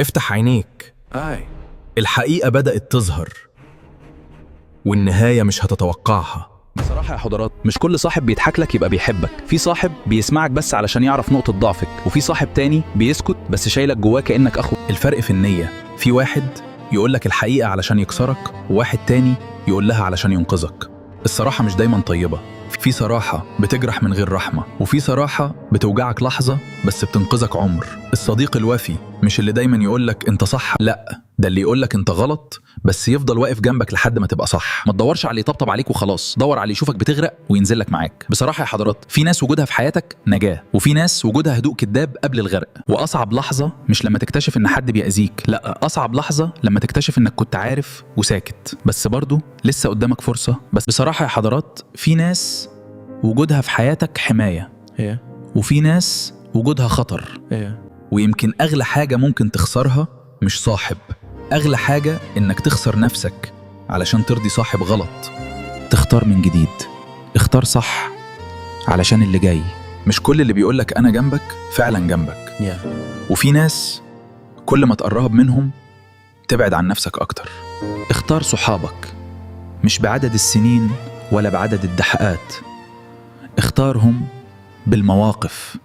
افتح عينيك. الحقيقة بدأت تظهر، والنهاية مش هتتوقعها. بصراحة يا حضرات، مش كل صاحب بيضحك لك يبقى بيحبك. في صاحب بيسمعك بس علشان يعرف نقطة ضعفك، وفي صاحب تاني بيسكت بس شايلك جواه كأنك أخو. الفرق في النية. في واحد يقولك الحقيقة علشان يكسرك، وواحد تاني يقول لها علشان ينقذك. الصراحة مش دايما طيبة. في صراحة بتجرح من غير رحمة، وفي صراحة بتوجعك لحظة بس بتنقذك عمر. الصديق الوفي مش اللي دايما يقولك انت صح، لا، ده اللي يقولك انت غلط بس يفضل واقف جنبك لحد ما تبقى صح. ما تدورش على اللي يطبطب عليك وخلاص، دور على اللي يشوفك بتغرق وينزل لك معاك. بصراحة يا حضرات، في ناس وجودها في حياتك نجاة، وفي ناس وجودها هدوء كداب قبل الغرق. وأصعب لحظة مش لما تكتشف إن حد بيأذيك، لا، أصعب لحظة لما تكتشف إنك كنت عارف وساكت، بس برضو لسه قدامك فرصة. بس بصراحة يا حضرات، في ناس وجودها في حياتك حماية، وفي ناس وجودها خطر. ويمكن أغلى حاجة ممكن تخسرها مش صاحب، أغلى حاجة إنك تخسر نفسك علشان ترضي صاحب غلط. تختار من جديد، اختار صح علشان اللي جاي. مش كل اللي بيقولك أنا جنبك فعلا جنبك. وفي ناس كل ما تقرب منهم تبعد عن نفسك أكتر. اختار صحابك مش بعدد السنين ولا بعدد الدحقات، اختارهم بالمواقف.